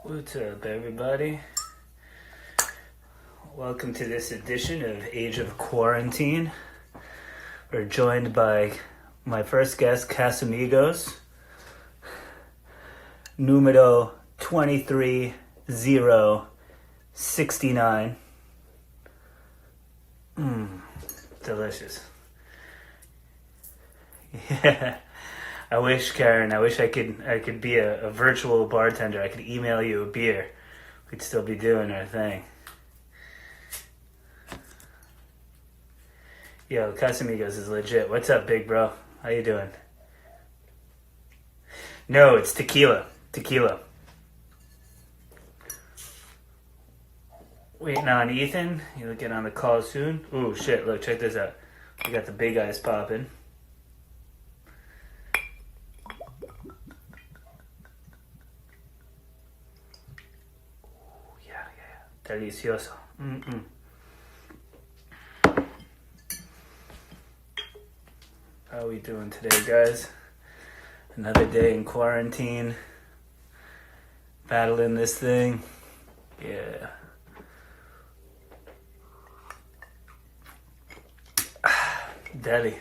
What's up, everybody? Welcome to this edition of Age of Quarantine. We're joined by my first guest, Casamigos, numero 23069. Delicious. Yeah. I wish, Karen, I could be a virtual bartender. I could email you a beer. We'd still be doing our thing. Yo, Casamigos is legit. What's up, big bro? How you doing? No, it's tequila. Tequila. Waiting on Ethan. He'll get on the call soon. Ooh, shit, look, check this out. We got the big eyes popping. Delicioso. How are we doing today, guys? Another day in quarantine. Battling this thing. Yeah. Deli.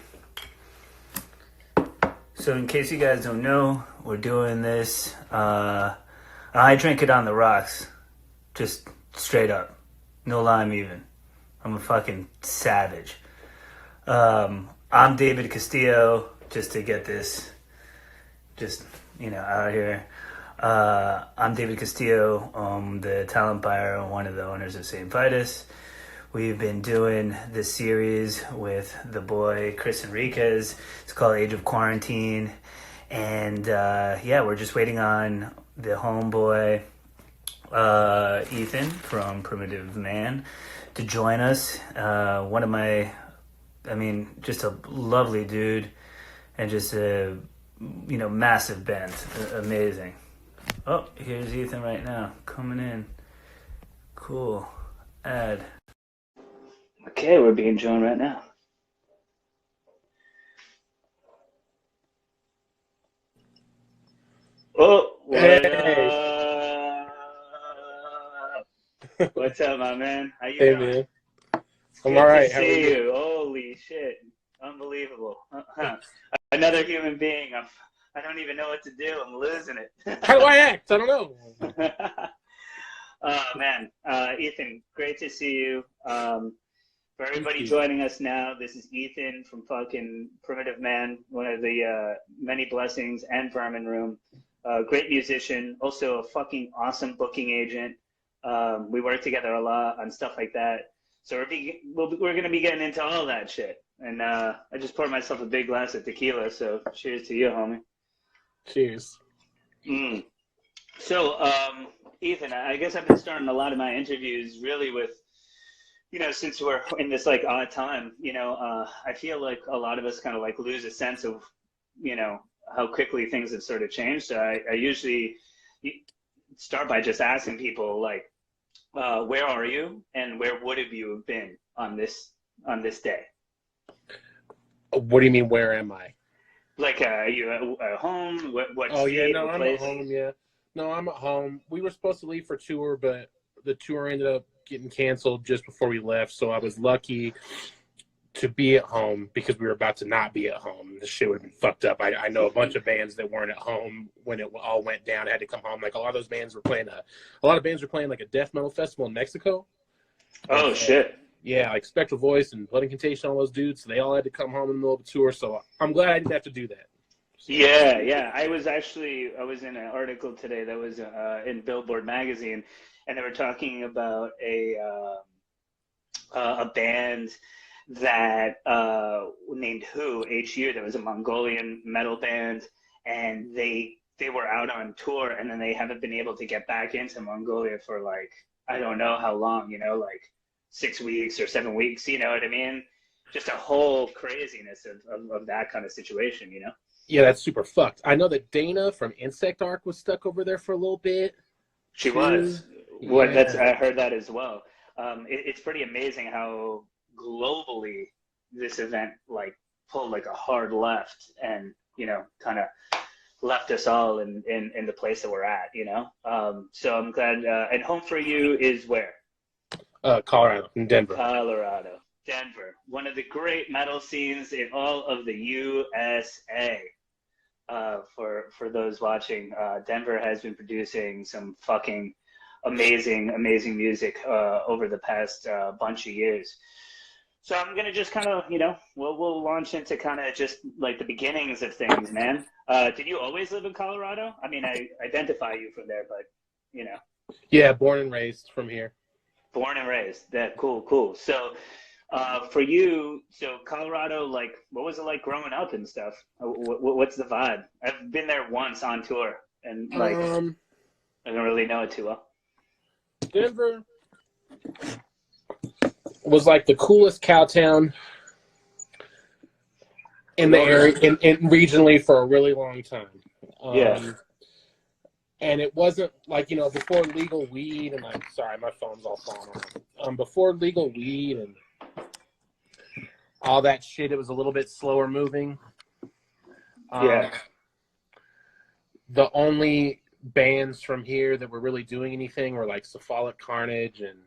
So in case you guys don't know, we're doing this. I drink it on the rocks. Just straight up. No lime even. I'm a fucking savage. I'm David Castillo, just to get this out here. I'm David Castillo. I'm the talent buyer and one of the owners of Saint Vitus. We've been doing this series with the boy Chris Enriquez. It's called Age of Quarantine. And we're just waiting on the homeboy Ethan from Primitive Man to join us. Just a lovely dude and just a massive band. Amazing. Oh, here's Ethan right now coming in. Cool. Add. Okay, we're being joined right now. Oh, hey. What's up, my man? How you doing? Man. I'm all right. How are you? Holy shit. Unbelievable. Another human being. I don't even know what to do. I'm losing it. How do I act? I don't know. Oh, man. Ethan, great to see you. For everybody joining us now, this is Ethan from fucking Primitive Man, one of the many blessings and Vermin Room. Great musician, also a fucking awesome booking agent. We work together a lot on stuff like that. So we're going to be getting into all that shit. And I just poured myself a big glass of tequila, so cheers to you, homie. Cheers. So, Ethan, I guess I've been starting a lot of my interviews really with, since we're in this like odd time, I feel like a lot of us kind of like lose a sense of, how quickly things have sort of changed. So I usually start by just asking people like, where are you and where would have you been on this day? What do you mean, where am I? Like, are you at home? What oh, state, yeah, no, what I'm place? at home, yeah. No, I'm at home. We were supposed to leave for tour, but the tour ended up getting canceled just before we left, so I was lucky to be at home because we were about to not be at home. This shit would have been fucked up. I know a bunch of bands that weren't at home when it all went down, had to come home. Like, a lot of those bands were playing like a death metal festival in Mexico. Oh, shit. Yeah, like Spectral Voice and Blood and Contagion, all those dudes. So they all had to come home in the middle of the tour. So I'm glad I didn't have to do that. So, Yeah. I was in an article today that was in Billboard magazine, and they were talking about a band that named HU, that was a Mongolian metal band, and they were out on tour, and then they haven't been able to get back into Mongolia for like, I don't know how long, like 6 weeks or 7 weeks, you know what I mean? Just a whole craziness of that kind of situation, Yeah, that's super fucked. I know that Dana from Insect Arc was stuck over there for a little bit. She was. I heard that as well. It's pretty amazing how globally this event like pulled like a hard left and kind of left us all in the place that we're at, you know? So I'm glad, and home for you is where? Colorado, in Denver. Colorado. Denver, one of the great metal scenes in all of the USA. For those watching, Denver has been producing some fucking amazing music over the past bunch of years. So I'm gonna just kind of, you know, we'll launch into kind of just like the beginnings of things, man. Did you always live in Colorado? I mean, I identify you from there, but you know. Yeah, born and raised from here. Born and raised. That cool. So, for you, so Colorado, like, what was it like growing up and stuff? What's the vibe? I've been there once on tour, and like, I don't really know it too well. Denver was like the coolest cow town in the area, in regionally for a really long time. Yeah. And it wasn't like, you know, before legal weed and like, sorry, my phone's all falling off. Before legal weed and all that shit, it was a little bit slower moving. Yeah. The only bands from here that were really doing anything were like Cephalic Carnage and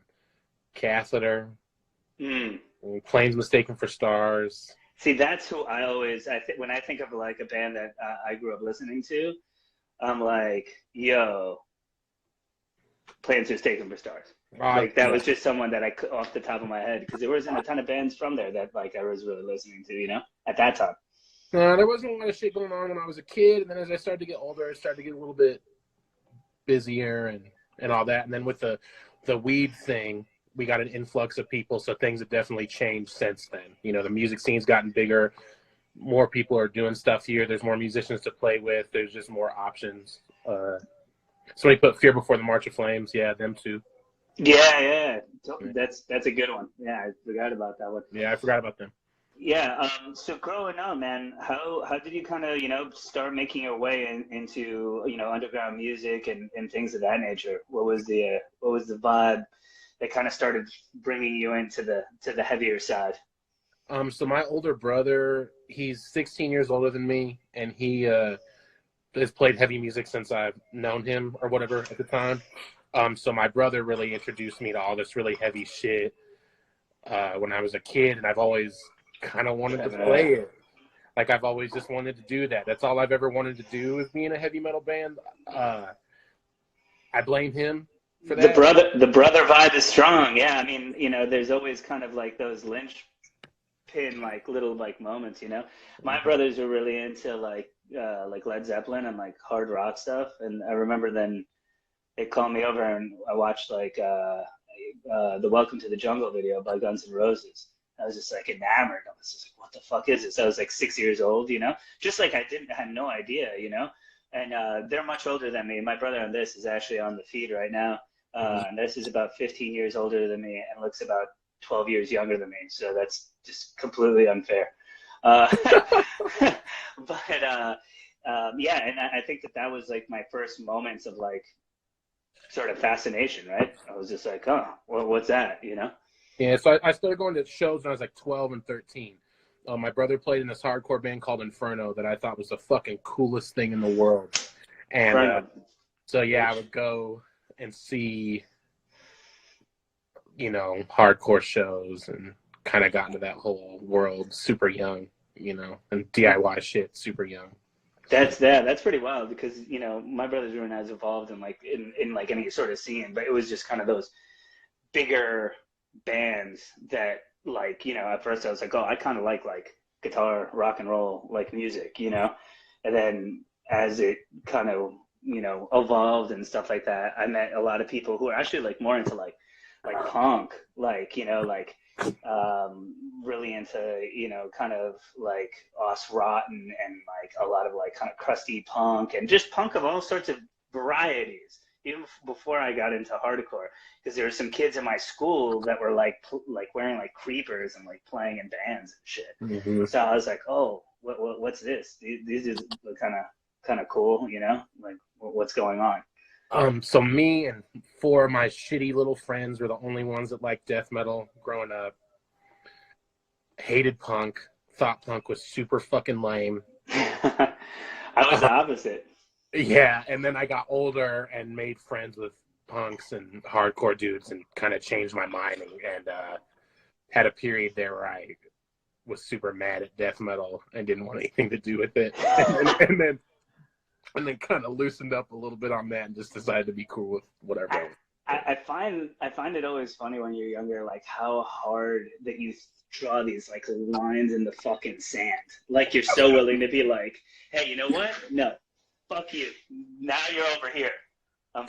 Catheter. And Planes Mistaken for Stars. See, that's who when I think of like a band that I grew up listening to, I'm like, yo, Planes Mistaken for Stars. Like that was just someone that off the top of my head, because there wasn't a ton of bands from there that like I was really listening to, you know, at that time. There wasn't a lot of shit going on when I was a kid, and then as I started to get older, I started to get a little bit busier and all that. And then with the weed thing, we got an influx of people, so things have definitely changed since then. You know, the music scene's gotten bigger. More people are doing stuff here. There's more musicians to play with. There's just more options. Somebody put Fear Before the March of Flames. Yeah, them too. Yeah. That's a good one. Yeah, I forgot about that one. Yeah, I forgot about them. Yeah. So growing up, man, how did you kind of, you know, start making your way into, you know, underground music and things of that nature? What was the vibe that kind of started bringing you into the heavier side? So my older brother, he's 16 years older than me, and he has played heavy music since I've known him or whatever at the time. So my brother really introduced me to all this really heavy shit when I was a kid, and I've always kind of wanted to play it. Like, I've always just wanted to do that. That's all I've ever wanted to do, is be in a heavy metal band. I blame him for that. The brother vibe is strong. Yeah, I mean, you know, there's always kind of like those linchpin like little like moments, you know. My brothers are really into like Led Zeppelin and like hard rock stuff, and I remember then they called me over and I watched like the Welcome to the Jungle video by Guns N' Roses. I was just like enamored. I was just like, what the fuck is this? I was like 6 years old, you know, just like I had no idea, you know. And they're much older than me. My brother on this is actually on the feed right now. And this is about 15 years older than me and looks about 12 years younger than me. So that's just completely unfair. Yeah, and I think that was like my first moments of like sort of fascination, right? I was just like, oh, well, what's that, you know? Yeah, so I started going to shows when I was like 12 and 13. My brother played in this hardcore band called Inferno that I thought was the fucking coolest thing in the world. And so, yeah, I would go and see, you know, hardcore shows and kind of got into that whole world super young, you know, and DIY shit super young. That's pretty wild, because, you know, my brothers weren't as involved in like in like any sort of scene, but it was just kind of those bigger bands that, like, you know, at first I was like, oh, I kind of like guitar, rock and roll, like music, you know, and then as it kind of, you know, evolved and stuff like that, I met a lot of people who are actually like more into like punk, like, you know, like really into, you know, kind of like Os Rotten and like a lot of like kind of crusty punk and just punk of all sorts of varieties, even before I got into hardcore, because there were some kids in my school that were like wearing like creepers and like playing in bands and shit. Mm-hmm. So I was like, oh, what's this? These is kind of cool, you know, like what's going on? So me and four of my shitty little friends were the only ones that liked death metal growing up. Hated punk. Thought punk was super fucking lame. I was the opposite. Yeah, and then I got older and made friends with punks and hardcore dudes and kind of changed my mind and had a period there where I was super mad at death metal and didn't want anything to do with it. And then kind of loosened up a little bit on that and just decided to be cool with whatever. I find it always funny when you're younger, like how hard that you draw these like lines in the fucking sand. Like you're so willing to be like, hey, you know what? No, fuck you. Now you're over here. I'm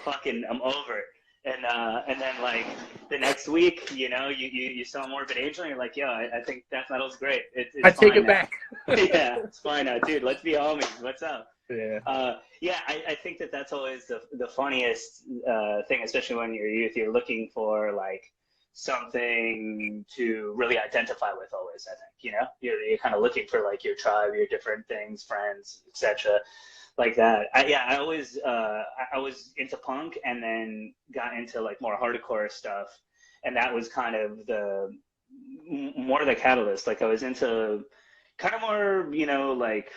over it. And then like the next week, you know, you saw Morbid Angel and you're like, yo, I think death metal's great. I take it back. Yeah, it's fine now, dude. Let's be homies. What's up? Yeah. Yeah, I think that's always the funniest thing, especially when you're youth. You're looking for like something to really identify with. Always, I think, you know, you're kind of looking for like your tribe, your different things, friends, etc. Like that. I was into punk and then got into like more hardcore stuff, and that was kind of more the catalyst. Like I was into kind of more, you know, like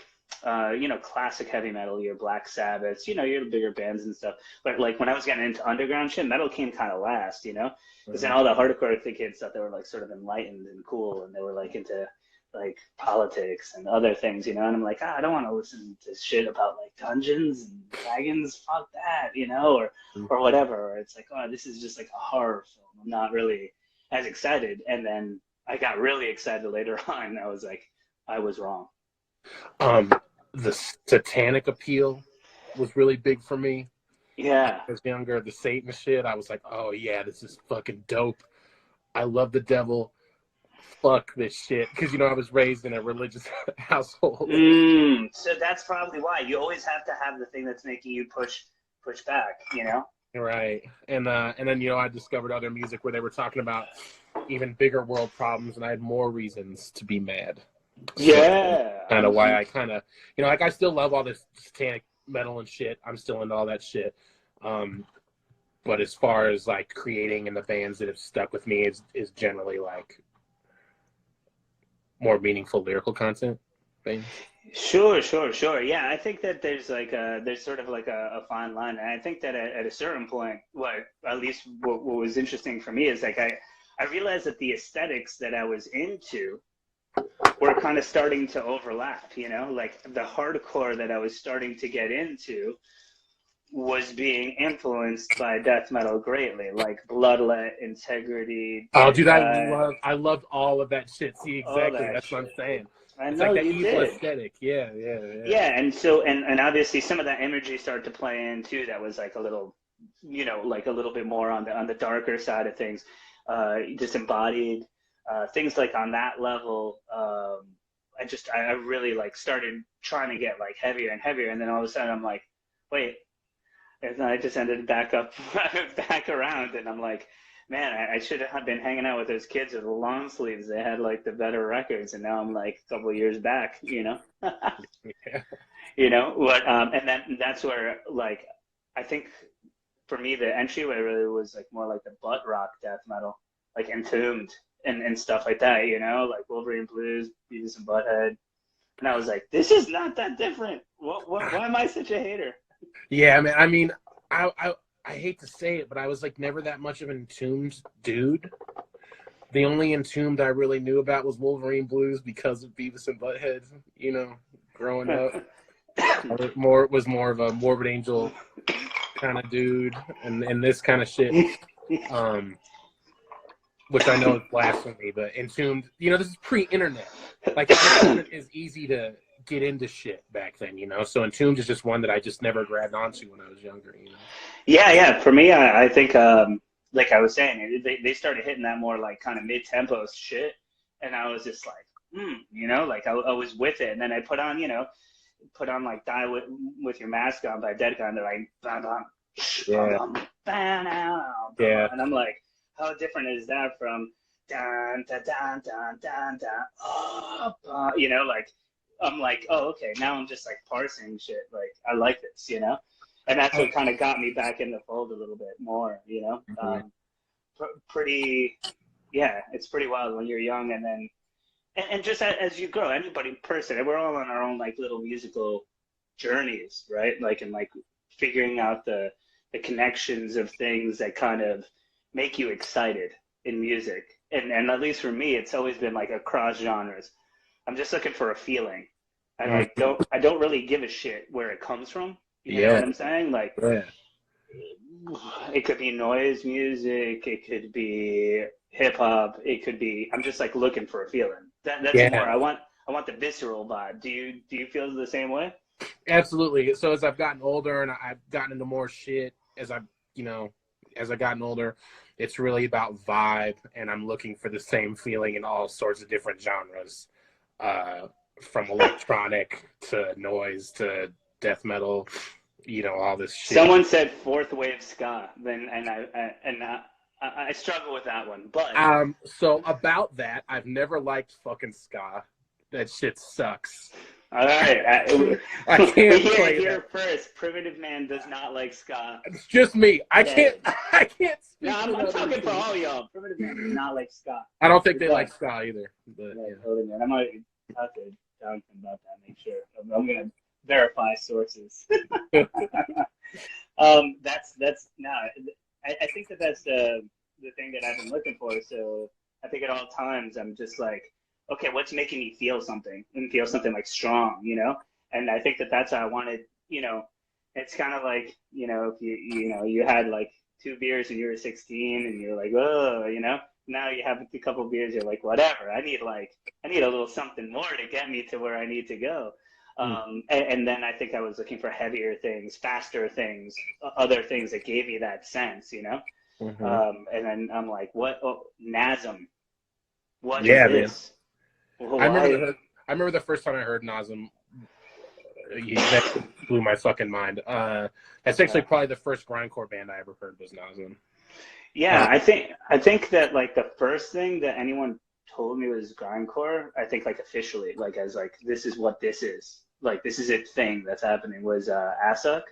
classic heavy metal, your Black Sabbaths, you know, your bigger bands and stuff. But like when I was getting into underground shit, metal came kind of last, you know, because then all the hardcore kids thought they were like sort of enlightened and cool, and they were like into like politics and other things, you know. And I'm like, I don't want to listen to shit about like Dungeons and Dragons, fuck that, you know, or whatever. Or it's like, oh, this is just like a horror film. I'm not really as excited. And then I got really excited later on. And I was like, I was wrong. The satanic appeal was really big for me. Yeah. As younger, the Satan shit, I was like, oh yeah, this is fucking dope. I love the devil. Fuck this shit. Because, you know, I was raised in a religious household. So that's probably why. You always have to have the thing that's making you push back, you know? Right. And then, you know, I discovered other music where they were talking about even bigger world problems, and I had more reasons to be mad. Yeah. Kind of why I kind of, you know, like I still love all this satanic metal and shit. I'm still into all that shit. But as far as like creating and the bands that have stuck with me is generally like more meaningful lyrical content thing. Sure. Yeah, I think that there's sort of like a fine line. And I think that at a certain point, what was interesting for me is like I realized that the aesthetics that I was into were kind of starting to overlap, you know, like the hardcore that I was starting to get into was being influenced by death metal greatly, like Bloodlet, Integrity. Oh, dude, I loved all of that shit. See, exactly, that's what I'm saying. It's like that evil aesthetic. Yeah. Yeah, and so and obviously some of that imagery started to play in too. That was like a little, you know, like a little bit more on the darker side of things, disembodied. Things like on that level, I really like started trying to get like heavier and heavier, and then all of a sudden I'm like, wait, and then I just ended back around, and I'm like, man, I should have been hanging out with those kids with the long sleeves. They had like the better records, and now I'm like a couple of years back, you know. Yeah. You know what? And then that's where like I think for me the entryway really was like more like the butt rock death metal, like Entombed. And stuff like that, you know, like Wolverine Blues, Beavis and Butthead. And I was like, this is not that different. Why am I such a hater? Yeah, man. I mean, I hate to say it, but I was like never that much of an Entombed dude. The only Entombed I really knew about was Wolverine Blues because of Beavis and Butthead, you know, growing up. It was more of a Morbid Angel kind of dude and this kind of shit. Which I know is blasphemy, but Entombed, you know, this is pre-internet. Like, it is easy to get into shit back then, you know? So Entombed is just one that I just never grabbed onto when I was younger, you know? Yeah. For me, I think, like I was saying, they started hitting that more, like, kind of mid-tempo shit, and I was just like, you know? Like, I was with it, and then I put on, like, Die With Your Mask On by Dead Guy, and they're like, Yeah. And I'm like, how different is that from dun dun dun dun dun dun? You know, like I'm like, oh, okay, now I'm just like parsing shit. Like I like this, you know, and that's what kind of got me back in the fold a little bit more, you know. It's pretty wild when you're young, and then and just as you grow, anybody person, we're all on our own like little musical journeys, right? Like, and like figuring out the connections of things that kind of make you excited in music. And at least for me, it's always been like across genres. I'm just looking for a feeling. I don't really give a shit where it comes from. You know what I'm saying? Like, it could be noise music, it could be hip hop, it could be. I'm just like looking for a feeling. That's more. I want the visceral vibe. Do you feel the same way? Absolutely. So as I've gotten older and I've gotten into more shit, as I've gotten older, it's really about vibe, and I'm looking for the same feeling in all sorts of different genres, from electronic to noise to death metal, all this shit. Someone said fourth wave ska, I struggle with that one, but so about that, I've never liked fucking ska. That shit sucks. All right, I can't play here first. Primitive Man does not like ska. It's just me. I can't. No, I'm talking for all y'all. Primitive Man does not like ska. I don't think they like ska either. But yeah. I might have to talk to him about that. Make sure I'm gonna verify sources. I think that's the thing that I've been looking for. So I think at all times I'm just like, okay, what's making me feel something and feel something like strong, And I think that's how I wanted, it's kind of like, if you had like 2 beers and you were 16 and you're like, oh, now you have a couple of beers, you're like, whatever. I need a little something more to get me to where I need to go. And then I think I was looking for heavier things, faster things, other things that gave me that sense, And then I'm like, what? Oh, Nasm. What is this? I remember the first time I heard Nasm. That blew my fucking mind. That's actually probably the first grindcore band I ever heard was Nasm. Yeah, I think that like the first thing that anyone told me was grindcore. I think like officially, like as like this is what this is. Like this is a thing that's happening was Asuk,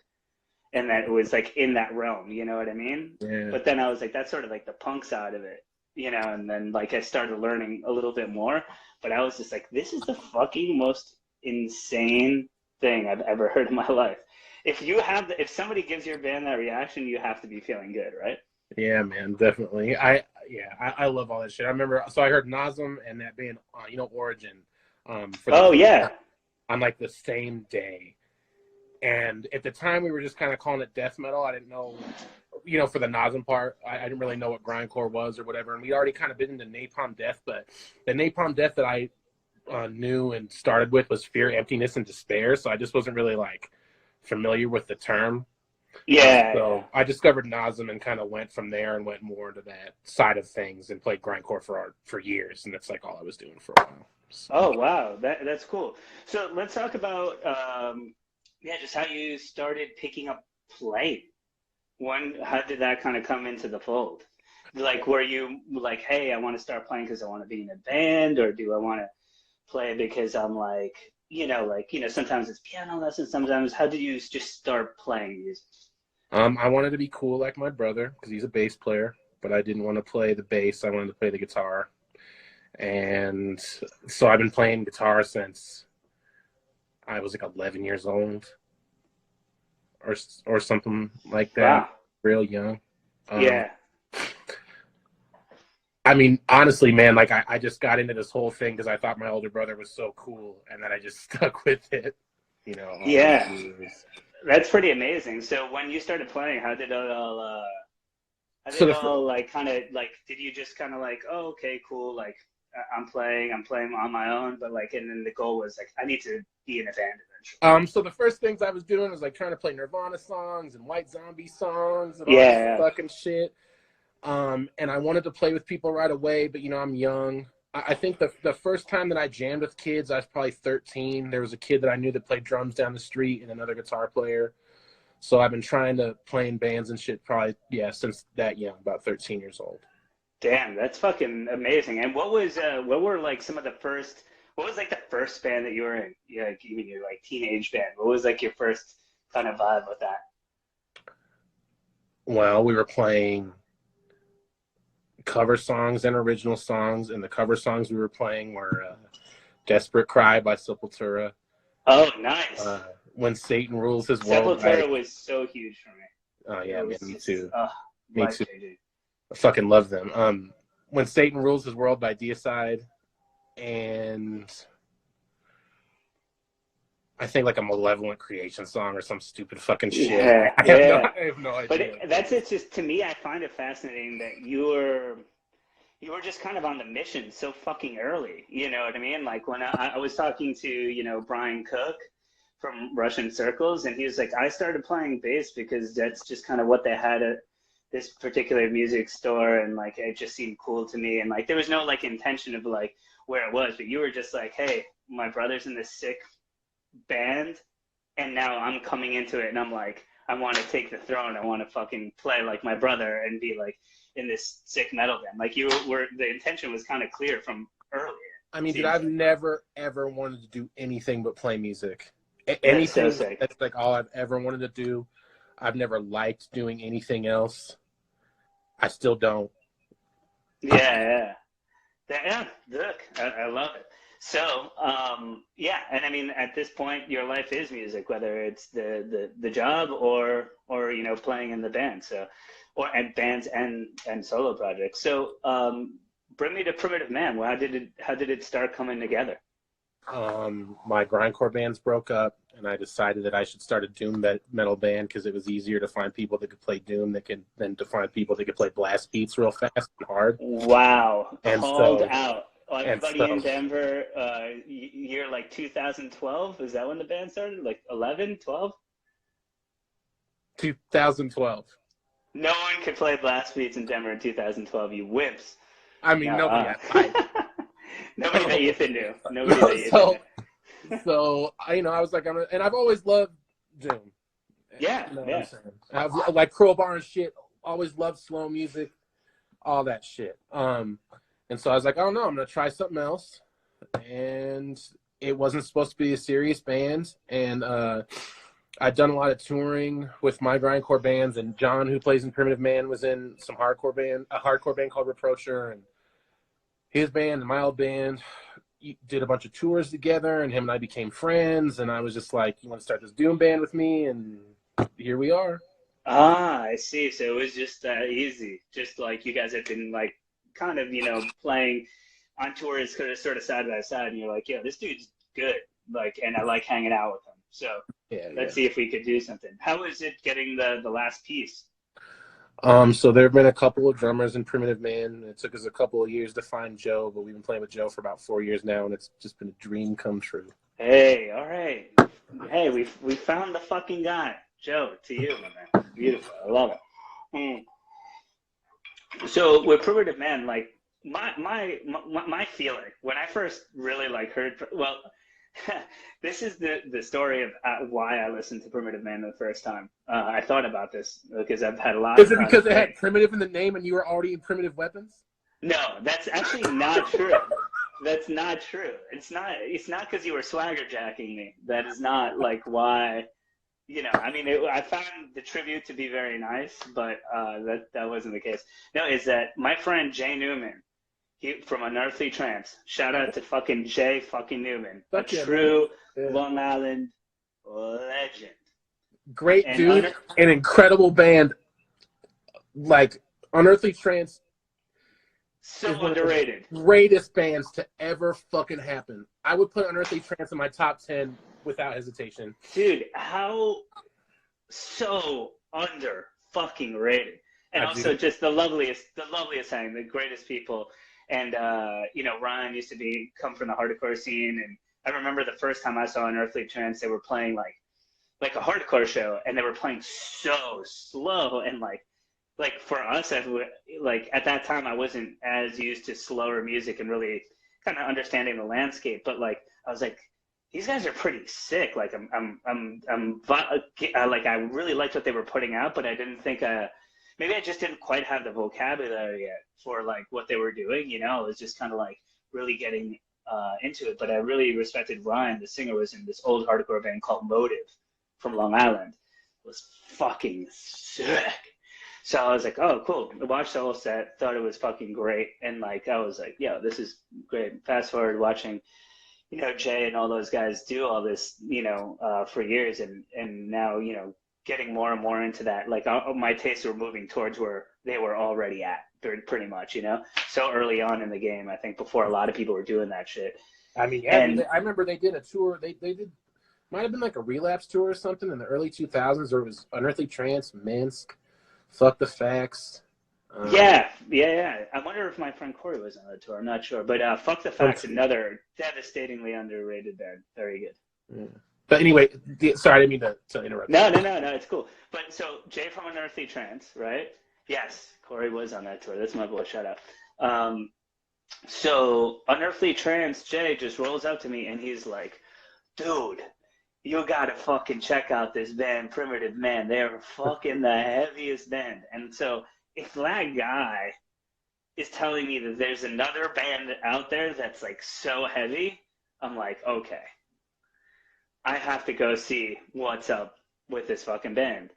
and that it was like in that realm. You know what I mean? Yeah. But then I was like, that's sort of like the punk side of it, And then like I started learning a little bit more. But I was just like, this is the fucking most insane thing I've ever heard in my life. If somebody gives your band that reaction, you have to be feeling good, right? Yeah, man, definitely. I love all that shit. I remember, so I heard Nasm and that band, Origin. On like the same day. And at the time, we were just kind of calling it death metal. I didn't know, for the Nasm part, I didn't really know what grindcore was or whatever. And we'd already kind of been into Napalm Death, but the Napalm Death that I knew and started with was Fear, Emptiness, and Despair. So I just wasn't really like familiar with the term. Yeah. So I discovered Nasm and kind of went from there and went more into that side of things and played grindcore for years. And that's like all I was doing for a while. So. Oh, wow. That's cool. So let's talk about, just how you started picking up playing. How did that kind of come into the fold? Like, were you like, hey, I want to start playing because I want to be in a band, or do I want to play because I'm like, sometimes it's piano lessons, sometimes. How did you just start playing music? I wanted to be cool like my brother because he's a bass player, but I didn't want to play the bass. I wanted to play the guitar. And so I've been playing guitar since I was like 11 years old or something like that. Wow. Real young. Yeah. I mean, honestly, man, like I just got into this whole thing because I thought my older brother was so cool, and then I just stuck with it, Yeah. That's pretty amazing. So when you started playing, how did it all like kind of like, did you just kind of like, oh, okay, cool, like I'm playing on my own, but like, and then the goal was like, I need to be in a band eventually. So the first things I was doing was like trying to play Nirvana songs and White Zombie songs and all this fucking shit. And I wanted to play with people right away, but I'm young. I think the first time that I jammed with kids, I was probably 13. There was a kid that I knew that played drums down the street and another guitar player. So I've been trying to play in bands and shit probably, since that young, about 13 years old. Damn, that's fucking amazing. And what were like some of the first, what was like the first band that you were in? Yeah, even your like teenage band. What was like your first kind of vibe with that? Well, we were playing cover songs and original songs, and the cover songs we were playing were Desperate Cry by Sepultura. Oh, nice. When Satan Rules His World. Sepultura was so huge for me. Oh yeah, man, me too. Me too. I fucking love them. When Satan Rules His World by Deicide, and I think like a Malevolent Creation song or some stupid fucking shit. Yeah, I have no idea. But that's it. Just to me, I find it fascinating that you were just kind of on the mission so fucking early. You know what I mean? Like when I was talking to Brian Cook from Russian Circles, and he was like, I started playing bass because that's just kind of what they had at this particular music store, and like it just seemed cool to me, and like there was no like intention of like where it was, but you were just like, hey, my brother's in this sick band, and now I'm coming into it, and I'm like, I want to take the throne. I want to fucking play like my brother and be like in this sick metal band. Like you were, the intention was kind of clear from earlier. I mean, dude, I've never ever wanted to do anything but play music. Anything. That's like all I've ever wanted to do. I've never liked doing anything else. I still don't. Yeah. Look, I love it. So, yeah, and I mean, at this point, your life is music, whether it's the job or playing in the band. So, and bands and solo projects. So, bring me to Primitive Man. Well, how did it start coming together? My grindcore bands broke up, and I decided that I should start a doom metal band because it was easier to find people that could play doom than to find people that could play blast beats real fast and hard. Wow, and called out. Like buddy in Denver, year like 2012. Is that when the band started? Like 11, 12? 2012. No one could play blast beats in Denver in 2012. You wimps. I mean, nobody. Nobody that Ethan knew. Nobody that Ethan knew. So I was like, and I've always loved doom. Yeah, yeah. I've like Crowbar and shit. Always loved slow music, all that shit. And so I was like, oh no, I'm gonna try something else. And it wasn't supposed to be a serious band. And I'd done a lot of touring with my grindcore bands, and John, who plays in Primitive Man, was in a hardcore band called Reproacher, and his band and my old band did a bunch of tours together, and him and I became friends, and I was just like, you want to start this doom band with me? And here we are. Ah, I see. So it was just easy. Just like you guys had been like kind of, playing on tours sort of side by side, and you're like, yeah, this dude's good. Like, and I like hanging out with him. So let's see if we could do something. How was it getting the last piece? So there have been a couple of drummers in Primitive Man. It took us a couple of years to find Joe, but we've been playing with Joe for about 4 years now, and it's just been a dream come true. Hey, all right. Hey, we found the fucking guy. Joe, to you, my man. Beautiful. I love it. So with Primitive Man, like my feeling when I first really like heard, well, this is the story of why I listened to Primitive Man the first time. I thought about this because I've had a lot. Is it because it had primitive in the name and you were already in Primitive Weapons? No, that's actually not true. That's not true. It's not because you were swagger jacking me. That is not like why. I mean, I found the tribute to be very nice, but that wasn't the case. No, is that my friend Jay Newman, from Unearthly Trance. Shout out to fucking Jay fucking Newman, a true Long Island legend. Great dude, an incredible band. Like Unearthly Trance, so underrated. Greatest bands to ever fucking happen. I would put Unearthly Trance in my top 10 without hesitation. Dude, how so under fucking rated. And also just the loveliest thing, the greatest people. And Ryan used to come from the hardcore scene, and I remember the first time I saw Unearthly Trance, they were playing like a hardcore show, and they were playing so slow, and like for us, like at that time I wasn't as used to slower music and really kind of understanding the landscape, but like I was like, these guys are pretty sick. Like like I really liked what they were putting out, but I didn't think maybe I just didn't quite have the vocabulary yet for like what they were doing. It was just kind of like really getting into it. But I really respected Ryan. The singer was in this old hardcore band called Motive from Long Island. It was fucking sick. So I was like, oh, cool. I watched the whole set, thought it was fucking great. And like, I was like, yeah, this is great. Fast forward watching, you know, Jay and all those guys do all this, for years, and now, getting more and more into that. Like my tastes were moving towards where they were already at, pretty much, so early on in the game. I think before a lot of people were doing that shit. I mean, yeah, and I remember they did a tour. They did, might have been like a relapse tour or something in the early 2000s, or it was Unearthly Trance, Minsk, Fuck the Facts. Yeah. I wonder if my friend Corey was on the tour. I'm not sure, but Fuck the Facts, another devastatingly underrated band. Very good. Yeah. But anyway, sorry, I didn't mean to interrupt. No, it's cool. But so Jay from Unearthly Trance, right? Yes, Corey was on that tour. That's my boy. Shout out. So Unearthly Trance, Jay just rolls up to me and he's like, "Dude, you gotta fucking check out this band, Primitive Man. They're fucking the heaviest band." And so if that guy is telling me that there's another band out there that's like so heavy, I'm like, okay, I have to go see what's up with this fucking band.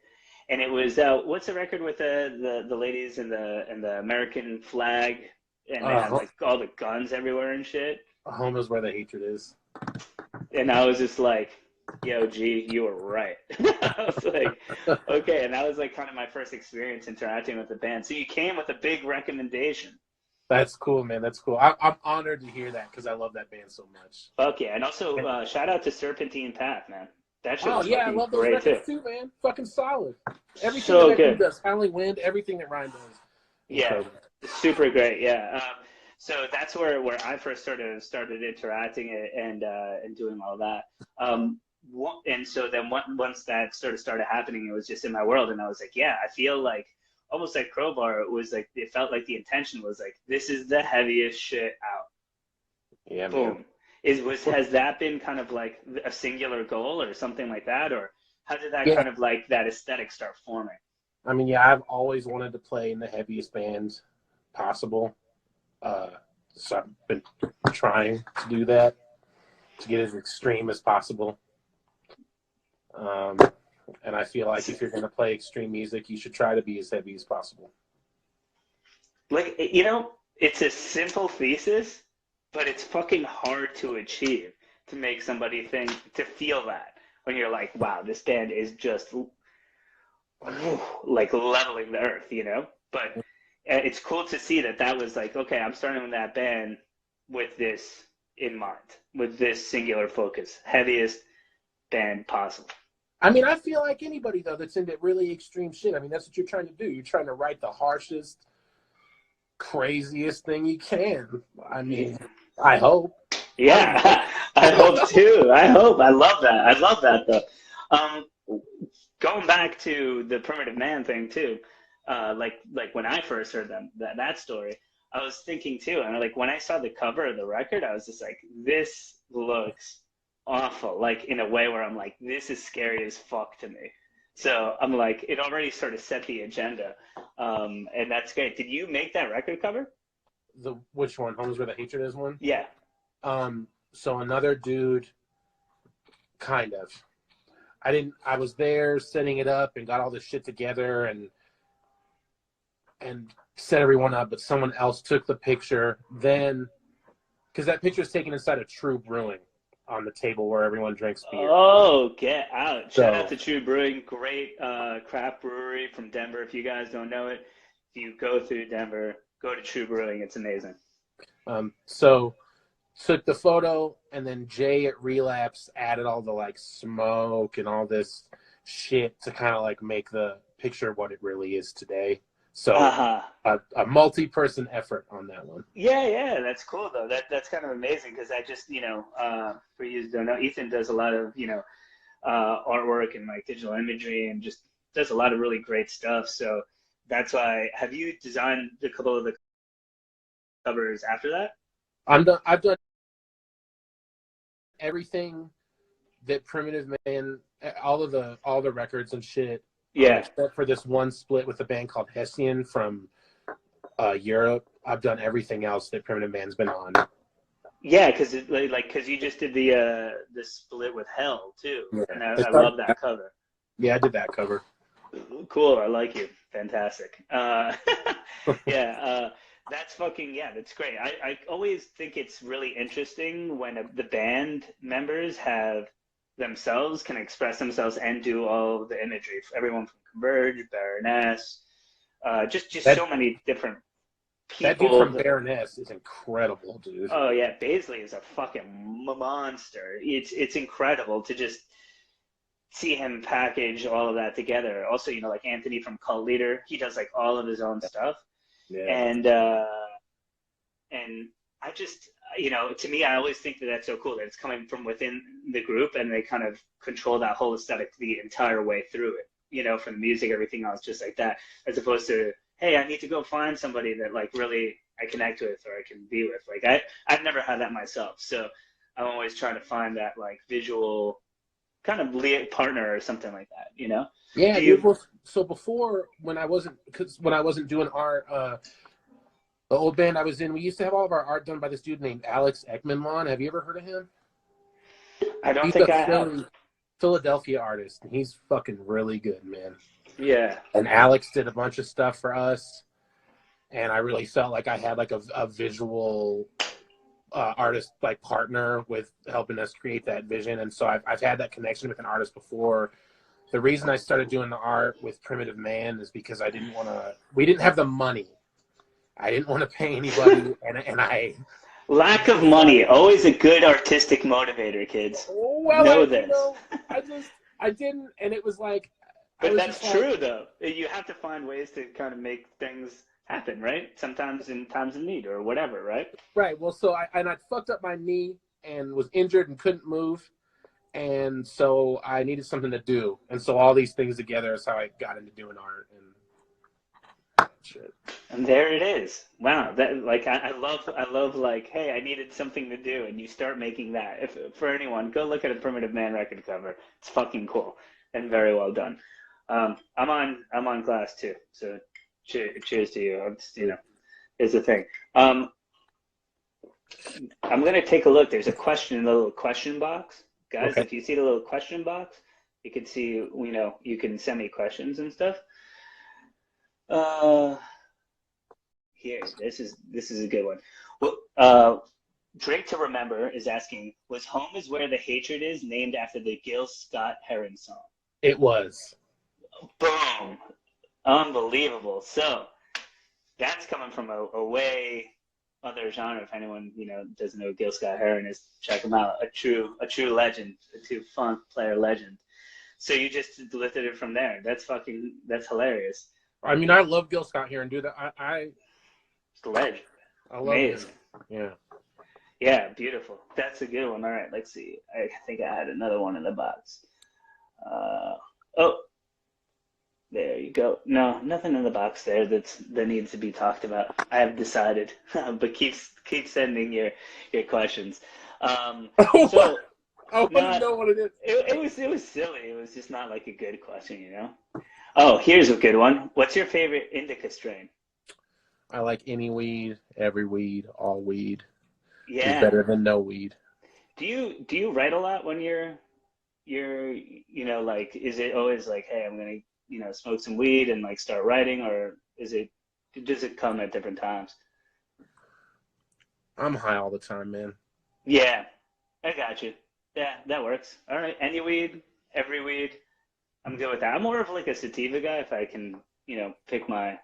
And it was what's the record with the ladies and the American flag, and they have like all the guns everywhere and shit. Home is where the hatred is. And I was just like, yo, G, you were right. I was like, okay. And that was like kind of my first experience interacting with the band. So you came with a big recommendation. That's cool, man. That's cool. I'm honored to hear that because I love that band so much. Fuck yeah. And also, shout out to Serpentine Path, man. That shit was I love those records too, man. Fucking solid. Everything so that good. does. Howling Wind, everything that Ryan does. Yeah, super great. Yeah. So that's where I first started interacting and doing all that. And so then once that started happening, it was just in my world, and I was like, yeah, I feel like almost like Crowbar. It was like it felt like the intention was like, this is the heaviest shit out. Yeah, boom. Man. Has that been kind of like a singular goal or something like that, or how did that kind of like that aesthetic start forming? I mean, yeah, I've always wanted to play in the heaviest bands possible. So I've been trying to do that, to get as extreme as possible. And I feel like if you're going to play extreme music, you should try to be as heavy as possible. Like, it's a simple thesis, but it's fucking hard to achieve, to make somebody to feel that when you're like, wow, this band is just like leveling the earth, But it's cool to see that was like, okay, I'm starting with that band with this in mind, with this singular focus, heaviest band possible. I mean, I feel like anybody, though, that's into really extreme shit, I mean, that's what you're trying to do. You're trying to write the harshest, craziest thing you can. I mean, I hope. Yeah, I hope too. I love that, though. Going back to the Primitive Man thing, too, like when I first heard that story, I was thinking, too, and like when I saw the cover of the record, I was just like, this looks awful, like in a way where I'm like, this is scary as fuck to me. So I'm like, it already sort of set the agenda, and that's great. Did you make that record cover? Which one? Homes Where the Hatred Is one? Yeah. So another dude, kind of. I was there setting it up and got all this shit together and set everyone up, but someone else took the picture then, because that picture is taken inside a True Brewing on the table where everyone drinks beer. Oh, get out. Shout out to True Brewing, great craft brewery from Denver. If you guys don't know it, if you go through Denver, go to True Brewing. It's amazing. So took the photo, and then Jay at Relapse added all the like smoke and all this shit to kind of like make the picture what it really is today. So a multi-person effort on that one. Yeah, that's cool though. That's kind of amazing, because I just, for you who don't know, Ethan does a lot of, artwork and like digital imagery and just does a lot of really great stuff. So that's why. Have you designed a couple of the covers after that? I've done everything that Primitive Man, all the records and shit. Yeah. Except for this one split with a band called Hessian from Europe. I've done everything else that Primitive Man's been on. Yeah, because you just did the split with Hell too, yeah. And I love that cover. Yeah, I did that cover. Cool, I like you. Fantastic. Yeah. That's fucking, yeah, that's great. I always think it's really interesting when the band members have themselves can express themselves and do all the imagery. Everyone from Converge, Baroness, just That so many different that dude people. from Baroness is incredible, dude. Oh yeah, Baisley is a fucking monster. It's incredible to just see him package all of that together. Also, you know, like Anthony from Cult Leader, he does like all of his own stuff. Yeah. And I just, you know, to me, I always think that that's so cool that it's coming from within the group and they kind of control that whole aesthetic the entire way through it, you know, from the music, everything else, just like that, as opposed to, hey, I need to go find somebody that like really I connect with or I can be with. Like I've never had that myself. So I'm always trying to find that like visual kind of partner or something like that, you know? Yeah, dude, well, so before when I wasn't doing art, the old band I was in, we used to have all of our art done by this dude named Alex Ekmanlon. Have you ever heard of him? I don't He's think a I have. Philadelphia artist, and he's fucking really good, man. Yeah. And Alex did a bunch of stuff for us, and I really felt like I had like a visual artist like partner with helping us create that vision. And so I've had that connection with an artist before. The reason I started doing the art with Primitive Man is because we didn't have the money. I didn't want to pay anybody, and I... Lack of money, always a good artistic motivator, kids. Well, know this. You know, I didn't, and it was like... But that's true, though. You have to find ways to kind of make things happen, right? Sometimes in times of need or whatever, right? Right, well, so I fucked up my knee and was injured and couldn't move. And so I needed something to do. And so all these things together is how I got into doing art and shit. And there it is. Wow. That like I love like, hey, I needed something to do and you start making that. If for anyone, go look at a Primitive Man record cover. It's fucking cool and very well done. I'm on glass too. So cheers to you. You know, is the thing. I'm gonna take a look. There's a question in the little question box. Guys, Okay. If you see the little question box, you can see, you know, you can send me questions and stuff. Here, this is a good one. Well, Drink to Remember is asking, was Home is Where the Hatred Is named after the Gil Scott-Heron song? It was. Boom. Unbelievable. So that's coming from a way other genre. If anyone, you know, doesn't know who Gil Scott-Heron is, check him out. A true legend, a true funk player legend. So you just lifted it from there. That's hilarious. I mean, I love Gil Scott-Heron, dude. It's the legend. I love Amazing. him. Yeah. Yeah, beautiful. That's a good one. All right, let's see. I think I had another one in the box. Oh, there you go. No, nothing in the box there that needs to be talked about. I have decided, but keep sending your questions. I want to know what it is. It was silly. It was just not like a good question, you know. Oh, here's a good one. What's your favorite indica strain? I like any weed, every weed, all weed. Yeah. Is better than no weed. Do you write a lot when you're you know, like, is it always like, hey, I'm gonna, you know, smoke some weed and like start writing, or does it come at different times? I'm high all the time, man. Yeah, I got you. Yeah, that works. All right, any weed, every weed, I'm good with that. I'm more of like a sativa guy if I can, you know, pick my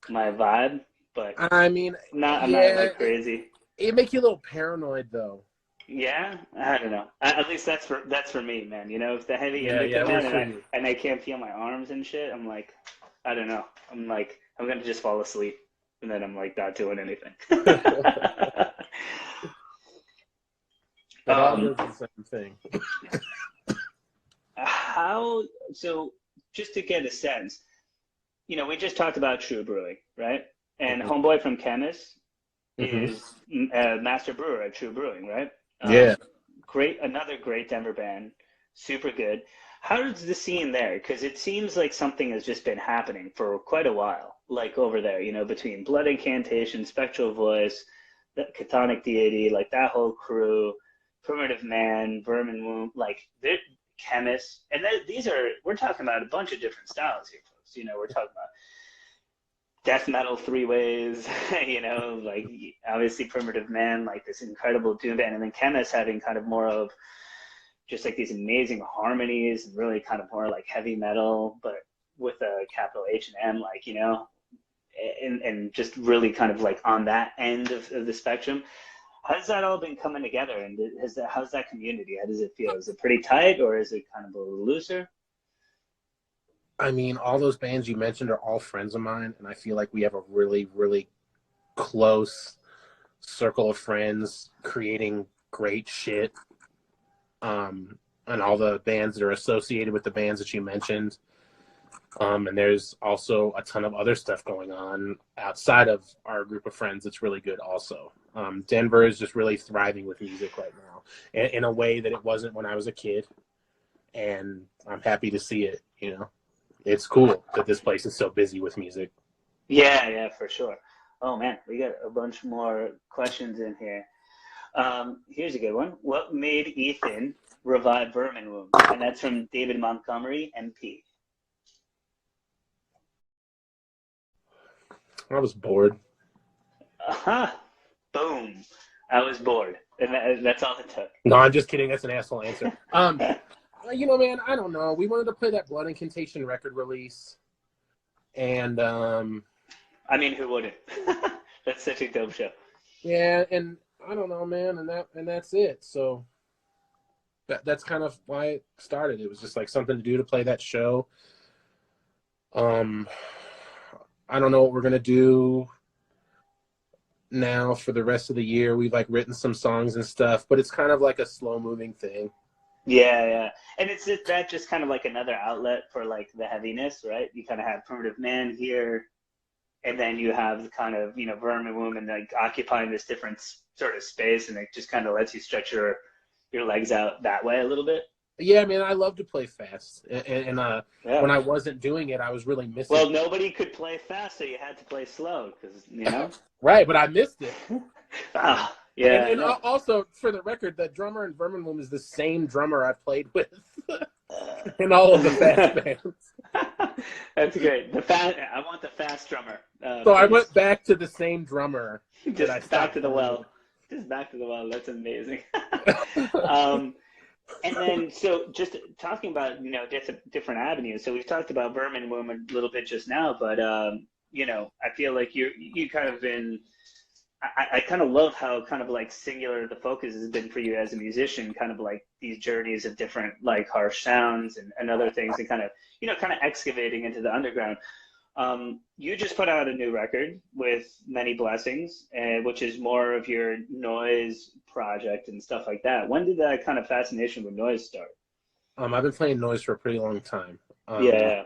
vibe, but I mean, I'm not like crazy. It make you a little paranoid, though. Yeah, I don't know. At least that's for me, man. You know, if the heavy indica, man, and I can't feel my arms and shit, I'm like, I don't know. I'm like, I'm gonna just fall asleep, and then I'm like not doing anything. It all is the same thing. So just to get a sense, you know, we just talked about True Brewing, right? And Homeboy from Chemist is a master brewer at True Brewing, right? Yeah. Another great Denver band, super good. How's the scene there? Because it seems like something has just been happening for quite a while, like over there, you know, between Blood Incantation, Spectral Voice, the Chthonic Deity, like that whole crew, Primitive Man, Vermin Womb, like they're Chemists. And we're talking about a bunch of different styles here, folks. You know, we're talking about death metal three ways, you know, like obviously Primitive Man, like this incredible doom band, and then Chemist having kind of more of just like these amazing harmonies, and really kind of more like heavy metal, but with a capital H and M, like, you know, and just really kind of like on that end of the spectrum. How's that all been coming together, and how's that community? How does it feel? Is it pretty tight, or is it kind of a little looser? I mean, all those bands you mentioned are all friends of mine, and I feel like we have a really, really close circle of friends creating great shit. And all the bands that are associated with the bands that you mentioned. And there's also a ton of other stuff going on outside of our group of friends that's really good also. Denver is just really thriving with music right now in a way that it wasn't when I was a kid. And I'm happy to see it, you know. It's cool that this place is so busy with music. Yeah, for sure. Oh, man, we got a bunch more questions in here. Here's a good one. What made Ethan revive Vermin Womb? And that's from David Montgomery, MP. I was bored. Boom. I was bored. And that's all it took. No, I'm just kidding. That's an asshole answer. You know, man, I don't know. We wanted to play that Blood Incantation record release. And, I mean, who wouldn't? That's such a dope show. Yeah, and I don't know, man, and that's it. So that's kind of why it started. It was just like something to do to play that show. I don't know what we're gonna do now for the rest of the year. We've like written some songs and stuff, but it's kind of like a slow moving thing. Yeah. And it's that just kind of like another outlet for like the heaviness, right? You kind of have Primitive Man here, and then you have the kind of, you know, Vermin Womb, and like occupying this different sort of space, and it just kind of lets you stretch your legs out that way a little bit. Yeah, man, I love to play fast, and when I wasn't doing it, I was really missing. Well, nobody could play fast, so you had to play slow, because, you know. Right, but I missed it. Yeah. And also, for the record, the drummer in Vermin Womb is the same drummer I've played with in all of the fast bands. That's great. I want the fast drummer. So I went back to the same drummer. Just back to the well. That's amazing. And then, so just talking about, you know, different avenues. So we've talked about Vermin Womb a little bit just now, but, you know, I feel like you kind of been, I kind of love how kind of like singular the focus has been for you as a musician, kind of like these journeys of different like harsh sounds and other things, and kind of, you know, kind of excavating into the underground. You just put out a new record with Many Blessings, which is more of your noise project and stuff like that. When did that kind of fascination with noise start? I've been playing noise for a pretty long time. Yeah.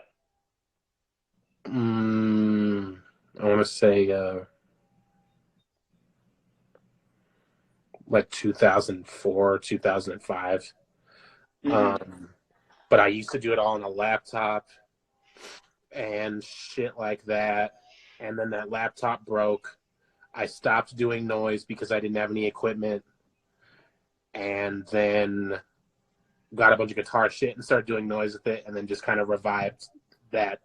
I want to say like 2004, 2005. But I used to do it all on a laptop and shit like that. And then that laptop broke. I stopped doing noise because I didn't have any equipment. And then got a bunch of guitar shit and started doing noise with it, and then just kind of revived that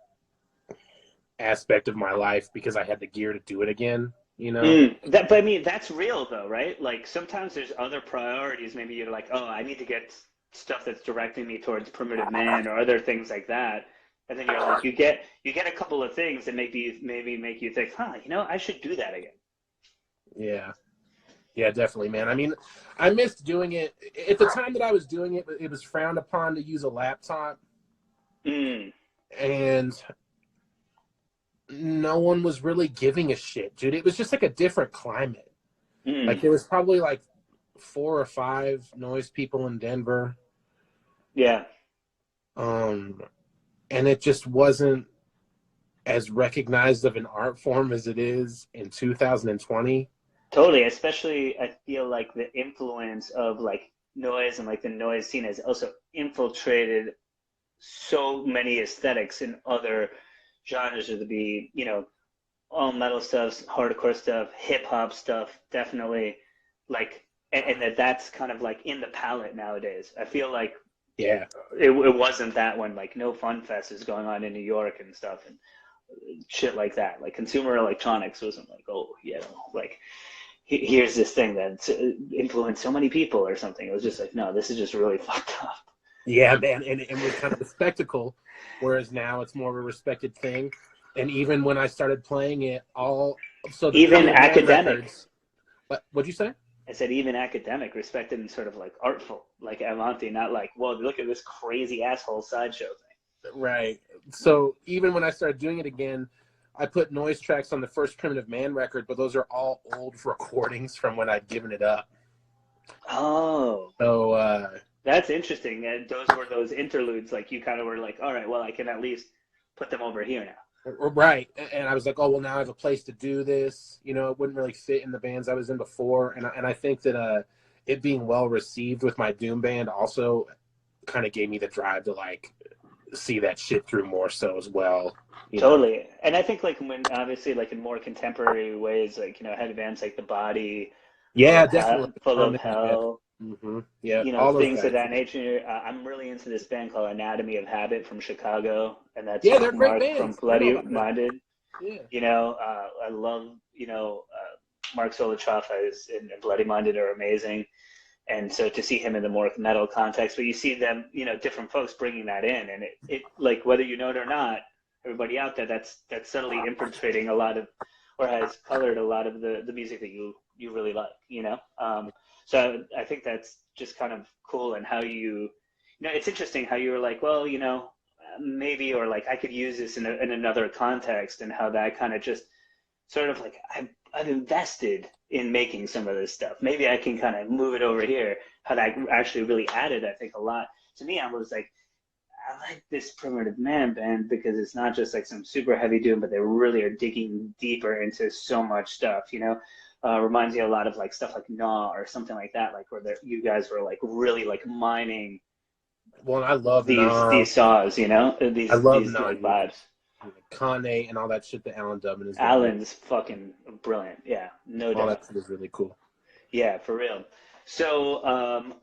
aspect of my life because I had the gear to do it again, you know? But I mean, that's real though, right? Like sometimes there's other priorities. Maybe you're like, oh, I need to get stuff that's directing me towards Primitive Man or other things like that. And then you're like, you get a couple of things that maybe make you think, you know, I should do that again. Yeah, definitely, man. I mean, I missed doing it. At the time that I was doing it, it was frowned upon to use a laptop. And no one was really giving a shit, dude. It was just like a different climate. Like there was probably like 4 or 5 noise people in Denver. Yeah. And it just wasn't as recognized of an art form as it is in 2020. Totally, especially I feel like the influence of like noise and like the noise scene has also infiltrated so many aesthetics in other genres, of the, you know, all metal stuff, hardcore stuff, hip hop stuff, definitely, like, and that's kind of like in the palette nowadays. I feel like it wasn't that when like No Fun Fest is going on in New York and stuff, and shit like that. Like consumer electronics wasn't like, oh, you know, like here's this thing that's influenced so many people or something. It was just like, no, this is just really fucked up. Yeah, man, and it was kind of a spectacle, whereas now it's more of a respected thing. And even when I started playing it, even academic. What'd you say? I said even academic, respected and sort of like artful, like Avanti, not like, well, look at this crazy asshole sideshow thing. Right. So even when I started doing it again, I put noise tracks on the first Primitive Man record, but those are all old recordings from when I'd given it up. Oh. So that's interesting. And those were those interludes, like you kind of were like, all right, well, I can at least put them over here now. Right. And I was like, oh, well, now I have a place to do this. You know, it wouldn't really fit in the bands I was in before. And I think that it being well received with my Doom band also kind of gave me the drive to, like, see that shit through more so as well. Totally. Know? And I think, like, when obviously, like, in more contemporary ways, like, you know, heavy bands like The Body. Yeah, definitely. Full of Hell. Mm-hmm. Yeah, you know, things of that nature. I'm really into this band called Anatomy of Habit from Chicago, and that's they're Mark great from bands. Bloody Minded. Yeah. You know, I love, you know, Mark Solitroff and Bloody Minded are amazing, and so to see him in the more metal context, but you see them, you know, different folks bringing that in, and it like whether you know it or not, everybody out there, that's subtly infiltrating a lot of, or has colored a lot of the music that you really like, you know. So I think that's just kind of cool, and how you know, it's interesting how you were like, well, you know, maybe, or like I could use this in another context, and how that kind of just sort of like I've invested in making some of this stuff. Maybe I can kind of move it over here. How that actually really added, I think, a lot to me. I was like, I like this Primitive Man band because it's not just like some super heavy doom, but they really are digging deeper into so much stuff, you know. Reminds me a lot of like stuff like Gnaw or something like that, like where you guys were like really like mining. Well, I love these saws, you know, these like vibes. Kanye and all that shit that Alan Dubin is. Alan's fucking brilliant, yeah, no doubt. All that shit is really cool. Yeah, for real. So,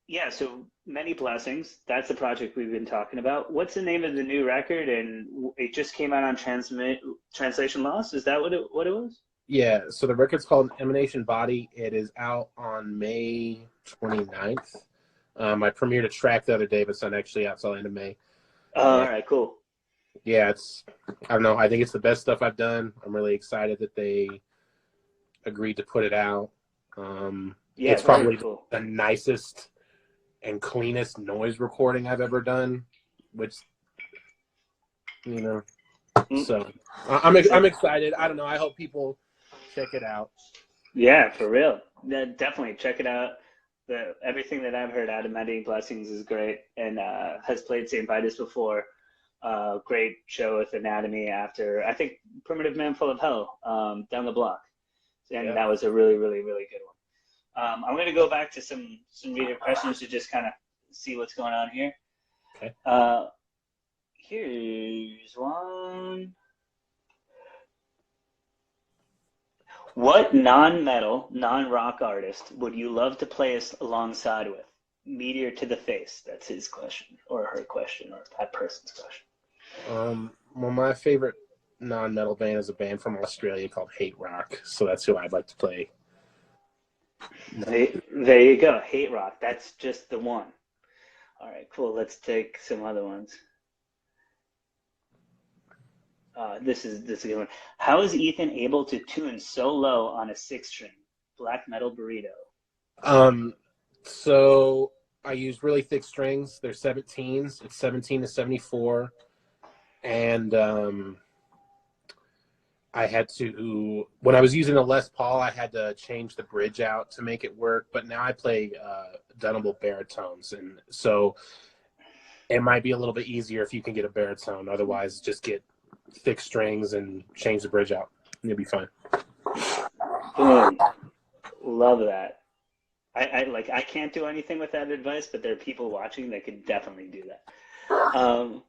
yeah, so Many Blessings. That's the project we've been talking about. What's the name of the new record? And it just came out on Translation Lost. Is that what it was? Yeah, so the record's called Emanation Body. It is out on May 29th. I premiered a track the other day, but it's not actually out till the end of May. All right, cool. Yeah, I don't know. I think it's the best stuff I've done. I'm really excited that they agreed to put it out. Yeah, it's probably cool. The nicest and cleanest noise recording I've ever done, which, you know, so I'm excited. I don't know. I hope people check it out. Yeah, for real. Yeah, definitely check it out. Everything that I've heard out of Many Blessings is great, and has played Saint Vitus before. Great show with Anatomy after, I think, Primitive Man Full of Hell down the block. And that was a really, really, really good one. I'm going to go back to some reader questions to just kind of see what's going on here. Okay. Here's one. What non-metal, non-rock artist would you love to play alongside with? Meteor to the Face. That's his question, or her question, or that person's question. Well, my favorite non-metal band is a band from Australia called Hate Rock, so that's who I'd like to play. There you go, Hate Rock. That's just the one. All right, cool. Let's take some other ones. This is a good one. How is Ethan able to tune so low on a 6-string black metal burrito? So I use really thick strings. They're 17s. It's 17 to 74. And I had to, when I was using a Les Paul, I had to change the bridge out to make it work. But now I play Dunable baritones. And so it might be a little bit easier if you can get a baritone. Otherwise, just get thick strings and change the bridge out. And you'll be fine. Boom. Love that. I can't do anything with that advice, but there are people watching that could definitely do that.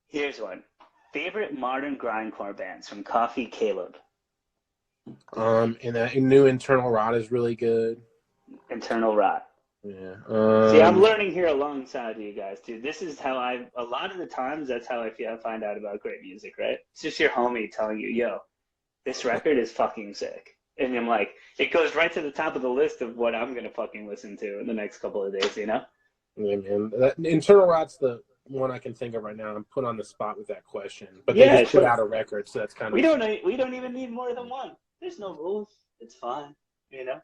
Here's one. Favorite modern grindcore bands from Coffee Caleb? And new Internal Rot is really good. Internal Rot. Yeah. See, I'm learning here alongside you guys, too. This is how a lot of the times, that's how I find out about great music, right? It's just your homie telling you, yo, this record is fucking sick. And I'm like, it goes right to the top of the list of what I'm going to fucking listen to in the next couple of days, you know? Yeah, man. Internal Rot's the one I can think of right now. I'm put on the spot with that question. But they Yeah, just put sure. out a record, so that's kind of... We don't even need more than one. There's no rules. It's fine, you know?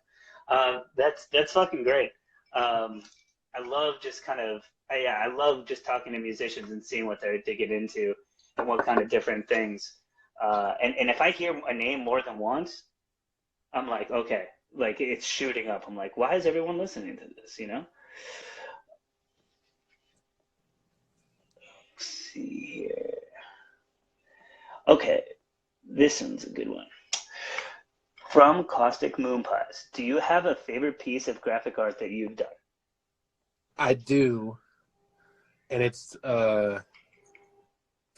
That's fucking great. I love just kind of, I love just talking to musicians and seeing what they're digging into and what kind of different things. And if I hear a name more than once, I'm like, okay, like it's shooting up. I'm like, why is everyone listening to this, you know? Let's see here. Okay, this one's a good one. From Caustic Moon Pies, do you have a favorite piece of graphic art that you've done? I do, and it's for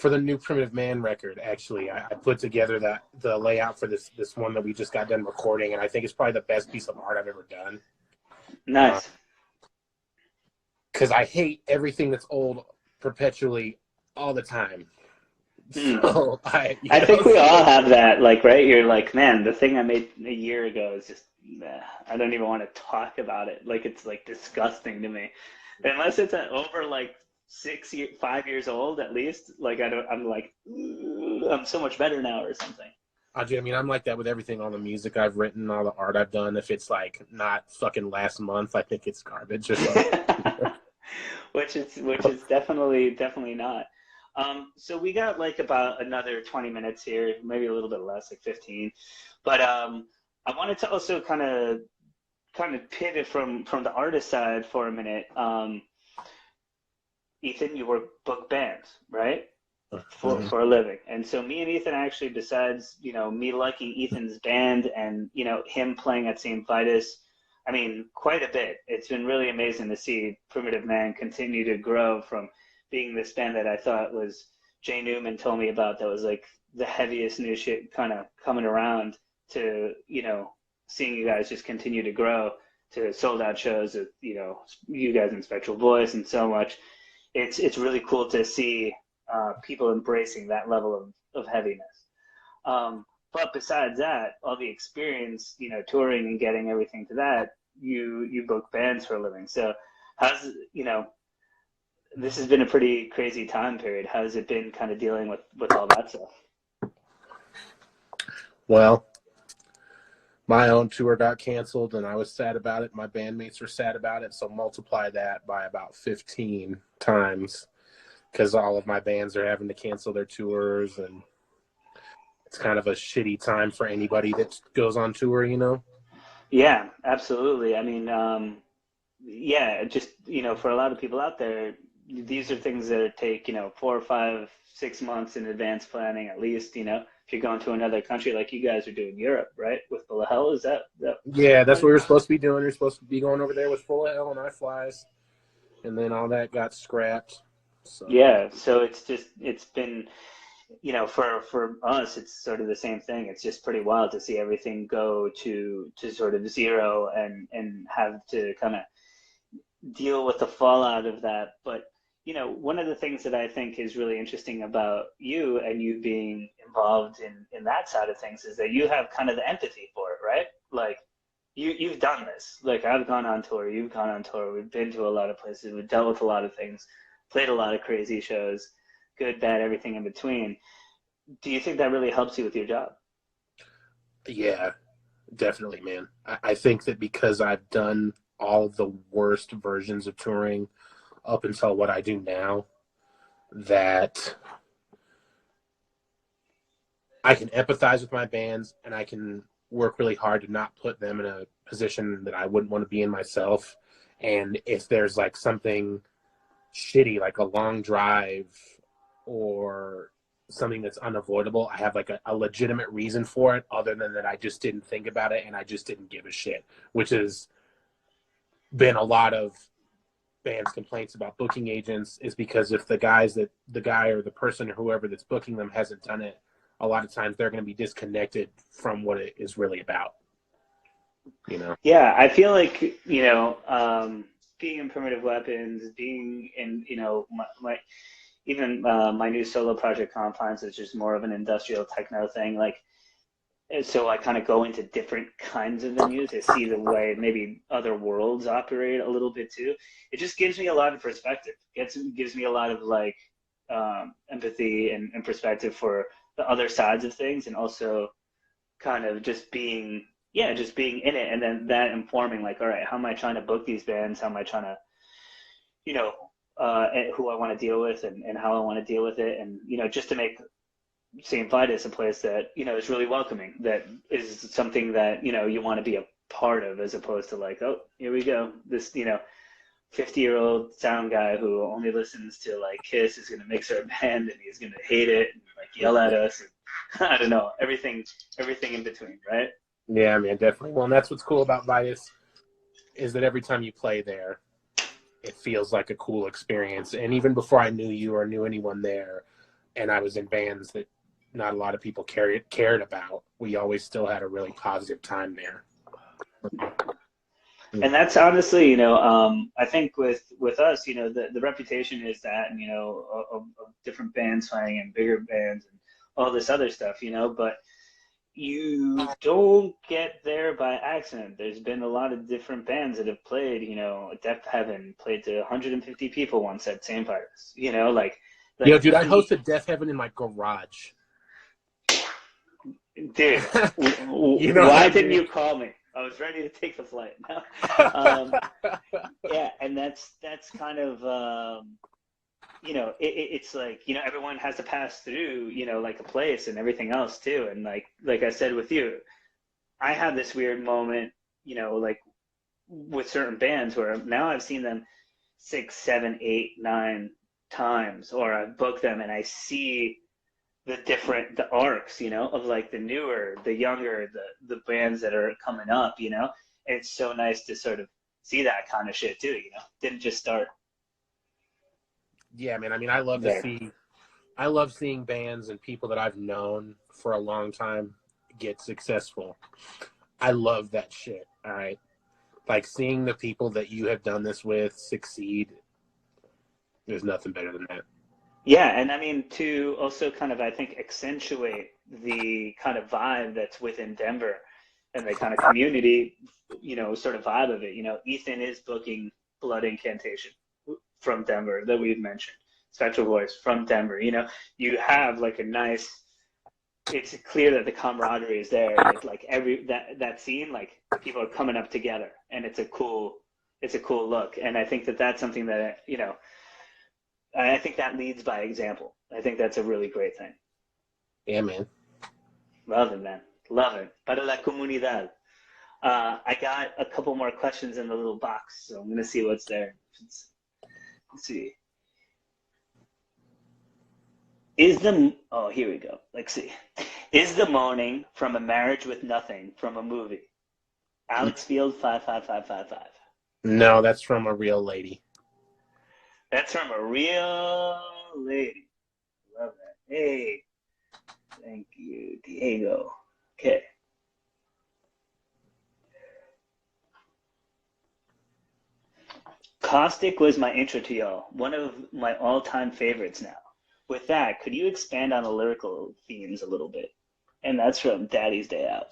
the new Primitive Man record. Actually, I put together the layout for this one that we just got done recording, and I think it's probably the best piece of art I've ever done. Nice. Because I hate everything that's old perpetually all the time. So I think we all have that, like, right? You're like, man, the thing I made a year ago is just, I don't even want to talk about it. Like, it's like disgusting to me. Unless it's over like 5 years old at least. Like, I'm like, I'm so much better now or something. I mean, I'm like that with everything, all the music I've written, all the art I've done. If it's like not fucking last month, I think it's garbage or something. which is definitely not. So we got like about another 20 minutes here, maybe a little bit less, like 15. But I wanted to also kind of pivot from the artist side for a minute. Ethan, you work book bands, right? For a living. And so me and Ethan actually, besides, you know, me liking Ethan's band and, you know, him playing at Saint Vitus, I mean, quite a bit. It's been really amazing to see Primitive Man continue to grow from being this band that I thought was, Jay Newman told me about, that was like the heaviest new shit kind of coming around, to, you know, seeing you guys just continue to grow to sold out shows with, you know, you guys in Spectral Voice and so much. It's really cool to see people embracing that level of heaviness. But besides that, all the experience, you know, touring and getting everything to that, you book bands for a living. So how's, you know, this has been a pretty crazy time period. How's it been kind of dealing with all that stuff? Well, my own tour got canceled, and I was sad about it. My bandmates were sad about it, so multiply that by about 15 times, because all of my bands are having to cancel their tours, and it's kind of a shitty time for anybody that goes on tour, you know? Yeah, absolutely. I mean, yeah, just, you know, for a lot of people out there, these are things that take, you know, 4 or 5, 6 months in advance planning at least, you know, if you're going to another country like you guys are doing Europe, right? With Full of Hell, is that? Yeah, that's what we were supposed to be doing. We were supposed to be going over there with Full of Hell and iFlies, and then all that got scrapped. So. Yeah, so it's been, you know, for us, it's sort of the same thing. It's just pretty wild to see everything go to sort of zero and have to kind of deal with the fallout of that. But, you know, one of the things that I think is really interesting about you and you being involved in that side of things is that you have kind of the empathy for it, right? Like, you've done this. Like, I've gone on tour, you've gone on tour, we've been to a lot of places, we've dealt with a lot of things, played a lot of crazy shows, good, bad, everything in between. Do you think that really helps you with your job? Yeah, definitely, man. I think that because I've done all of the worst versions of touring up until what I do now, that I can empathize with my bands and I can work really hard to not put them in a position that I wouldn't want to be in myself. And if there's like something shitty, like a long drive or something that's unavoidable, I have like a legitimate reason for it, other than that I just didn't think about it and I just didn't give a shit, which has been a lot of bands' complaints about booking agents, is because if the guy or the person or whoever that's booking them hasn't done it, a lot of times they're going to be disconnected from what it is really about. you know. Yeah, I feel like, being in Primitive Weapons, being in, my even my new solo project Confines is just more of an industrial techno thing. Like, and so I kind of go into different kinds of venues to see the way maybe other worlds operate a little bit too. It just gives me a lot of perspective. Gives me a lot of like empathy and perspective for the other sides of things, and also kind of just being, yeah, just being in it, and then that informing like, all right, how am I trying to book these bands? How am I trying to, who I want to deal with, and how I want to deal with it, and just to make Saint Vitus a place that is really welcoming, that is something that you want to be a part of, as opposed to like, oh, here we go, this 50-year-old sound guy who only listens to like Kiss is going to mix our band and he's going to hate it and like yell at us, and I don't know, everything in between, right? Yeah, man, definitely. Well, and that's what's cool about Vitus, is that every time you play there, it feels like a cool experience. And even before I knew you or knew anyone there, and I was in bands that not a lot of people cared about, we always still had a really positive time there. And that's honestly, I think with us, the reputation is that, and of different bands playing and bigger bands and all this other stuff, but you don't get there by accident. There's been a lot of different bands that have played, Death Heaven played to 150 people once at St. Vitus, like dude, I hosted Death Heaven in my garage. Dude, why didn't you call me? I was ready to take the flight. Yeah, and that's kind of, it's like, everyone has to pass through, like a place and everything else too. And like I said with you, I have this weird moment, like with certain bands where now I've seen them 6, 7, 8, 9 times, or I've booked them and I see the arcs, of like the newer, the younger, the bands that are coming up, and it's so nice to sort of see that kind of shit too, didn't just start. Yeah, man. I mean, I love seeing bands and people that I've known for a long time get successful. I love that shit. All right. Like seeing the people that you have done this with succeed. There's nothing better than that. Yeah, and I mean, to also kind of, I think, accentuate the kind of vibe that's within Denver and the kind of community, sort of vibe of it. Ethan is booking Blood Incantation from Denver that we've mentioned, Spectral Voice from Denver. You have like a nice, it's clear that the camaraderie is there. It's like that scene, like people are coming up together, and it's a cool look. And I think that that's something that, I think that leads by example. I think that's a really great thing. Yeah, man. Love it, man. Love it. Para la comunidad. I got a couple more questions in the little box, so I'm going to see what's there. Let's see. Here we go. Let's see. Is the moaning from A Marriage with Nothing from a movie? Alex Field 55555. No, that's from A Real Lady. That's from A Real Lady. Love that. Hey. Thank you, Diego. Okay. Caustic was my intro to y'all. One of my all-time favorites now. With that, could you expand on the lyrical themes a little bit? And that's from Daddy's Day Out.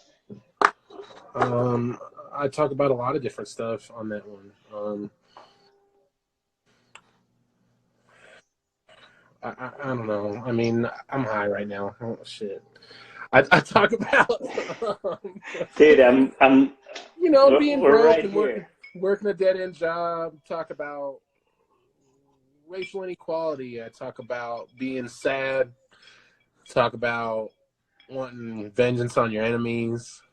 I talk about a lot of different stuff on that one. I don't know. I mean, I'm high right now. Oh shit. I talk about dude, I'm being broke right and working a dead end job. Talk about racial inequality. I talk about being sad. Talk about wanting vengeance on your enemies.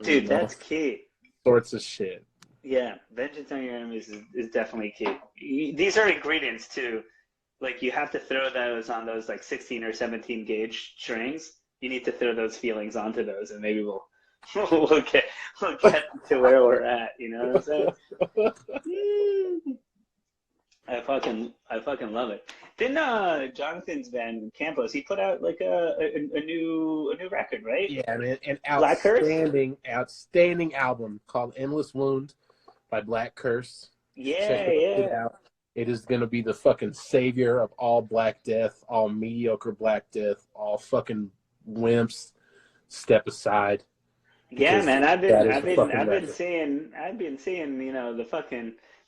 Dude, that's key. Sorts of shit. Yeah, vengeance on your enemies is definitely key. These are ingredients too. Like, you have to throw those on those, like, 16 or 17 gauge strings. You need to throw those feelings onto those, and maybe we'll get to where we're at, you know what I'm saying? I fucking love it. Didn't Jonathan's band Campos? He put out like a new record, right? Yeah, man, an Black Curse. outstanding album called "Endless Wound" by Black Curse. Check it out. It is gonna be the fucking savior of all Black Death, all mediocre Black Death, all fucking wimps. Step aside. Yeah, man, I've been seeing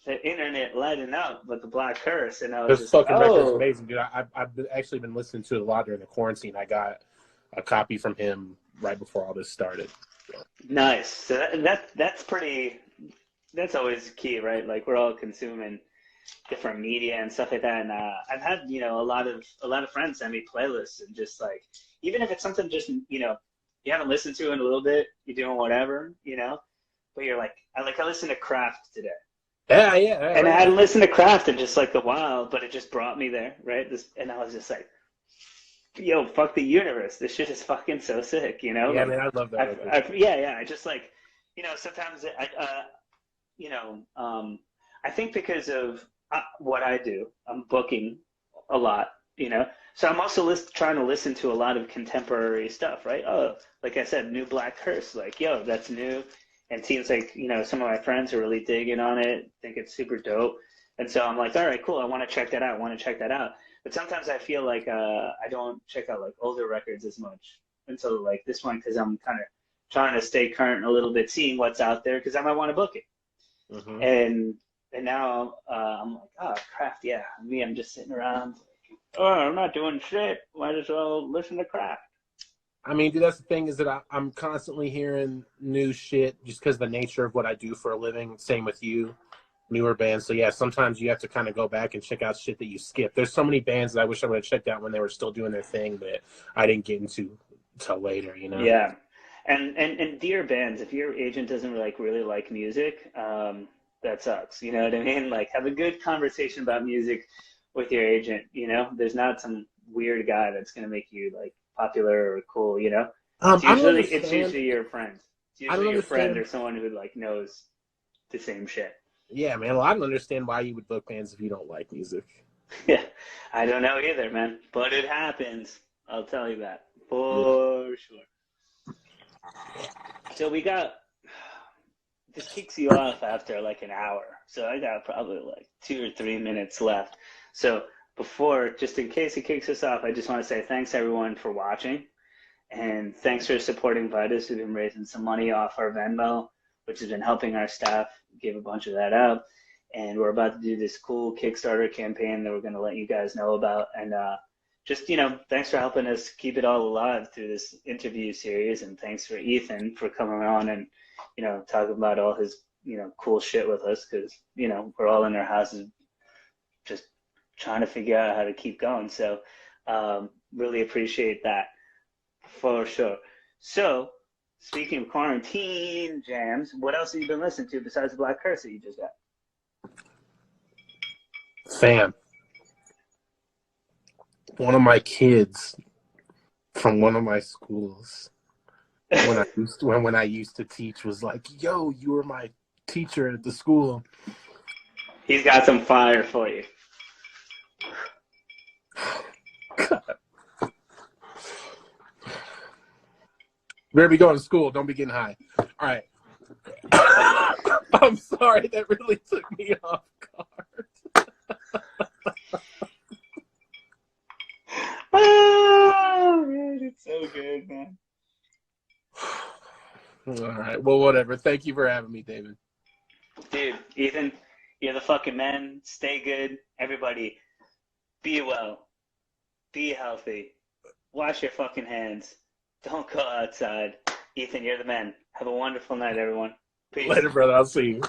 the internet lighting up with the Black Curse, and I was just fucking record's amazing, dude. I've actually been listening to it a lot during the quarantine. I got a copy from him right before all this started. Nice. So that's always key, right? Like we're all consuming different media and stuff like that, and I've had a lot of friends send me playlists, and just like, even if it's something just you haven't listened to in a little bit, you're doing whatever, but you're like, I listened to Kraft today. Yeah. And I hadn't listened to Kraft in just like a while, but it just brought me there, right? And I was just like, yo, fuck the universe. This shit is fucking so sick, Yeah, like, man, I love that. I just like, sometimes I think because of what I do, I'm booking a lot, so I'm also trying to listen to a lot of contemporary stuff, right? Oh, like I said, new Black Curse, like, yo, that's new. And it seems like, some of my friends are really digging on it, think it's super dope. And so I'm like, all right, cool, I want to check that out. But sometimes I feel like I don't check out like older records as much. And so like this one, because I'm kind of trying to stay current a little bit, seeing what's out there, because I might want to book it. Mm-hmm. And now I'm like, oh, Kraft, yeah. I'm just sitting around. Oh, I'm not doing shit. Might as well listen to Kraft. I mean, dude, that's the thing, is that I'm constantly hearing new shit just because of the nature of what I do for a living. Same with you, newer bands. So yeah, sometimes you have to kind of go back and check out shit that you skipped. There's so many bands that I wish I would have checked out when they were still doing their thing, but I didn't get into until later, Yeah, and dear bands, if your agent doesn't really like music, that sucks. You know what I mean? Like, have a good conversation about music with your agent. There's not some weird guy that's gonna make you like popular or cool. It's usually your friend. It's usually your friend or someone who like knows the same shit. Yeah, man. Well, I don't understand why you would book bands if you don't like music. Yeah, I don't know either, man. But it happens. I'll tell you that for sure. So this kicks you off after like an hour. So I got probably like 2 or 3 minutes left. So just in case it kicks us off, I just want to say thanks everyone for watching. And thanks for supporting Vitus. We've been raising some money off our Venmo, which has been helping our staff. Give a bunch of that out. And we're about to do this cool Kickstarter campaign that we're going to let you guys know about. And thanks for helping us keep it all alive through this interview series. And thanks for Ethan for coming on and, talking about all his, cool shit with us, because, we're all in our houses just trying to figure out how to keep going. So really appreciate that for sure. So speaking of quarantine jams, what else have you been listening to besides the Black Curse that you just got? Fam, one of my kids from one of my schools, when I used to teach, was like, yo, you were my teacher at the school. He's got some fire for you. God. Better be going to school. Don't be getting high. All right. I'm sorry. That really took me off guard. Oh, man, it's so good, man. All right. Well, whatever. Thank you for having me, David. Dude, Ethan, you're the fucking man. Stay good. Everybody, be well. Be healthy. Wash your fucking hands. Don't go outside. Ethan, you're the man. Have a wonderful night, everyone. Peace. Later, brother. I'll see you.